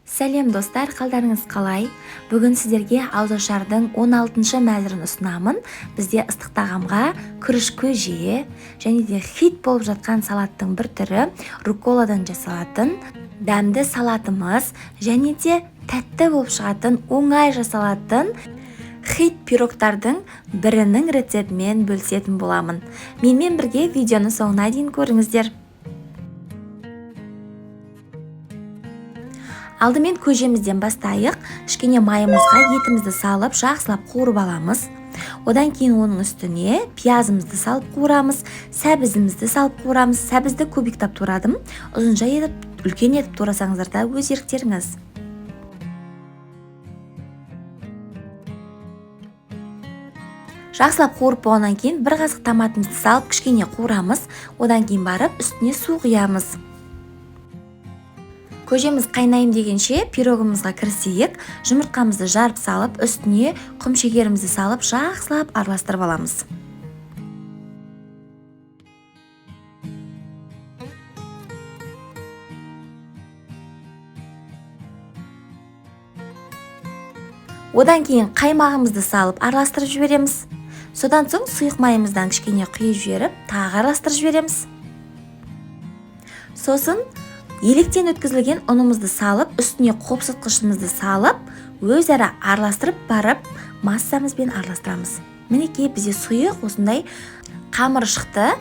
Сәлем достар, қалдарыңыз қалай? Бүгін сіздерге ауызашардың 16-шы мәзірін ұсынамын. Бізде ыстық тағамға күріш көже және де хит болып жатқан салаттың бір түрі рукколадан жасалатын дәмді салатымыз және де тәтті болып шығатын оңай жасалатын хит пирогтардың бірінің рецептімен бөлісетін боламын. Менімен бірге видеоны соңына дейін көріңіздер. Алдымен көжемізден бастайық. Кішкене майымызға етімізді салып, жақсылап қуырып аламыз. Одан кейін оның үстіне пиязымызды салып қуырамыз, сәбізімізді салып қуырамыз. Сәбізді көбіктеп турадым. Ұзынша етіп, үлкен етіп турасаңыздар да өз еріктеріңіз. Жақсылап қуырып болғаннан кейін бір қасық томатымызды салып, кішкене қуырамыз. Одан кейін барып, үстіне су құямыз. Көжеміз қайнайым дегенше пирогымызға кірісейік. Жұмыртқамызды жарып салып, үстіне құм шекерімізді салып, жақсылап араластырып аламыз. Одан кейін қаймағымызды салып араластырып жібереміз. Содан соң сұйық майымыздан кішкене құйып жіберіп, тағы араластырып жібереміз. Сосын електен өткізілген ұнымызды салып, үстіне қопсытқышымызды салып, өзара араластырып барып, массамызбен араластырамыз. Мінекей бізде сұйық осындай қамыр шықты.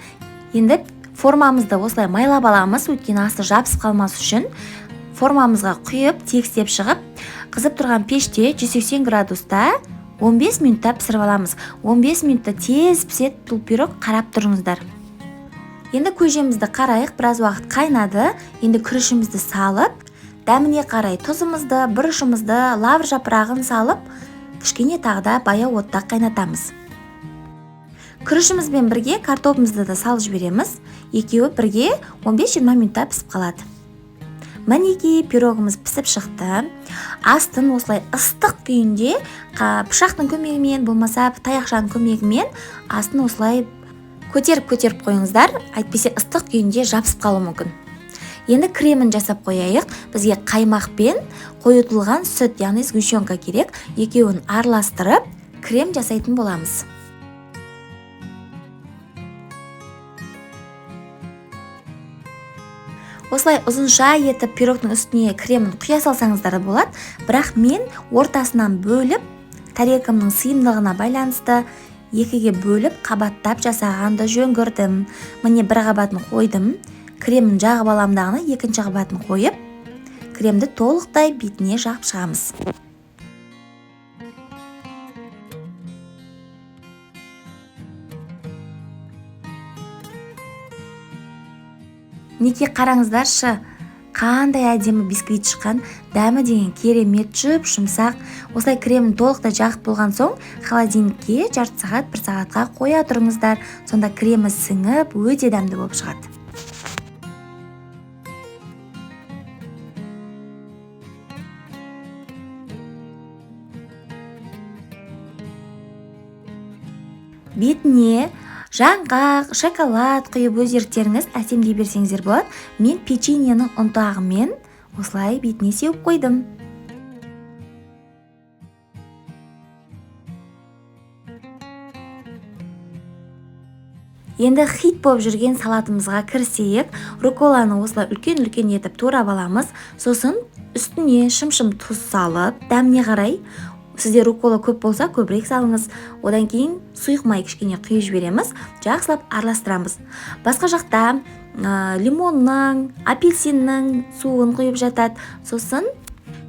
Енді формамызды осылай майлап аламыз, өйткені асты жабысып қалмас үшін. Формамызға құйып, тегістеп шығып, қызып тұрған пеште 180 градуста 15 минутта пісіріп аламыз. 15 минутта тез піседі бұл пирог, қарап тұрыңыздар. Енді көжемізді қарайық, біраз уақыт қайнады. Енді күрішімізді салып, дәміне қарай тұзымызды, бұрышымызды, лавр жапырағын салып, кішкене тағы да баяу отта қайнатамыз. Күрішімізбен бірге картопымызды да салып жібереміз. Екеуі бірге 15-20 минутта пісіп қалады. Мінекей пирогымыз пісіп шықты. Астын осылай ыстық күйінде пышақтың көмегімен, болмаса таяқшаның көмегімен астын осылай көтеріп қойыңыздар, әйтпесе ыстық күйінде жабысып қалуы мүмкін. Енді кремін жасап қояйық. Бізге қаймақ пен қойытылған сүт, яғни сгущенка керек. Екеуін араластырып, крем жасайтын боламыз. Осылай ұзынша етіп пирогтың үстіне кремін құя салсаңыздар болады, бірақ мен ортасынан бөліп, тарелкамның сыйымдылығына байланысты екіге бөліп, қабаттап жасағанды жөн көрдім. Міне бір қабатын қойдым, кремін жағып аламдағына екінші қабатын қойып, кремді толықтай бетіне жағып шығамыз. Неке қараңыздаршы, қандай әдемі бисквит шыққан, дәмі деген керемет, жұмсақ. Осылай кремін толықтай жағып болған соң, холодильникке жарты сағат, бір сағатқа қоя тұрыңыздар. Сонда кремі сіңіп, өте дәмді болып шығады. Бетіне жаңғақ, шоколад құйып өз еріктеріңіз әсемдей берсеңіздер болады. Мен печеньенің ұнтағымен осылай бетіне сеуіп қойдым. Енді хит болып жүрген салатымызға кірісейік. Рукколаны осылай үлкен-үлкен етіп турап аламыз. Сосын үстіне шым-шым тұз салып, дәміне қарай. Сізде руккола көп болса, көбірек салыңыз. Одан кейін сұйық май кішкене құйып жібереміз, жақсылап араластырамыз. Басқа жақта лимонның, апельсиннің суын құйып жатады. Сосын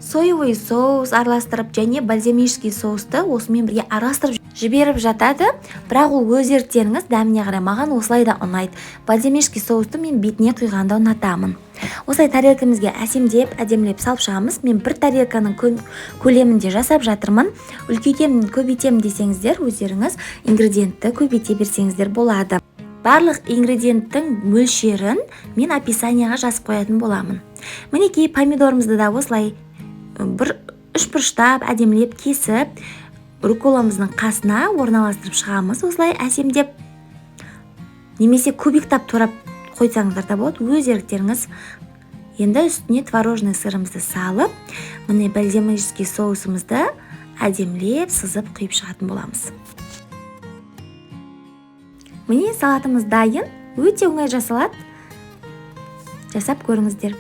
соевый соус араластырып, және бальзамический соусты осымен бірге араластырып жіберіп жатады. Бірақ ол өз еріктеріңіз, дәміне қарай. Маған осылай да ұнайды. Бальзамический соусты мен бетіне құйғанда ұнатамын. Осылай тарелкамызге әсемдеп, әдемілеп салып шығамыз. Мен бір тарелканың көлемінде жасап жатырмын. Үлкейтемін, көбейтемін десеңіздер, өздеріңіз ингредиентті көбейте берсеңіздер болады. Барлық ингредиенттің мөлшерін мен описанияға жазып қоятын боламын. Мінекей помидорымызды да осылай бір үшбұрыштап, әдемілеп кесіп, рукколамыздың қасына орналастырып шығамыз. Осылай әсемдеп, немесе кубиктап турап қойсаңыздар да болады, өз еріктеріңіз. Енді үстіне творожный сырымызды салып, міне бальзамический соусымызды әдемлеп сызып құйып шығатын боламыз. Міне салатымыз дайын, өте оңай жасалады. Жасап көріңіздер.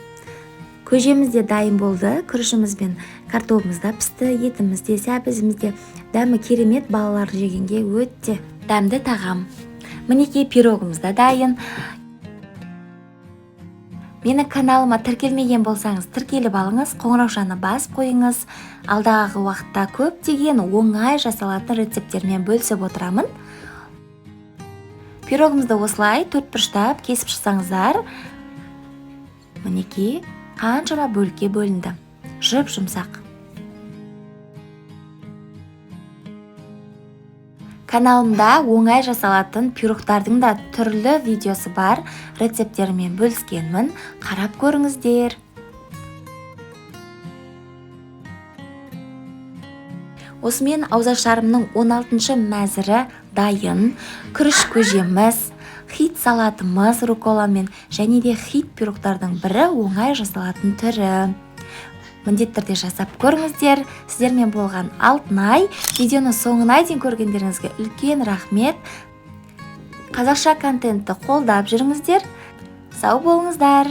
Көжеміз де дайын болды, күрішіміз бен картопымыз да пісті, етіміз де, сәбізіміз де дәмі керемет, балалар жегенге өте дәмді тағам. Мінекей пирогымыз да дайын. Мені каналыма тіркелмеген болсаңыз, тіркеліп алыңыз, қоңыраушаны басып қойыңыз. Алдағы уақытта көптеген оңай жасалатын рецептермен бөлісіп отырамын. Пирогымызды осылай төртбұрыштап кесіп шықсаңыздар, мінекей қаншама бөлікке бөлінді. Жып-жұмсақ. Каналымда оңай жасалатын пирогтардың да түрлі видеосы бар, рецептермен бөліскенмін, қарап көріңіздер. Осымен ауызашарымның 16-шы мәзірі дайын, күріш көжеміз, хит салатымыз руколамен және де хит пирогтардың бірі оңай жасалатын түрі. Міндетті түрде жасап көріңіздер. Сіздермен болған Алтынай. Видеоны соңына дейін көргендеріңізге үлкен рахмет. Қазақша контентті қолдап жүріңіздер. Сау болыңыздар.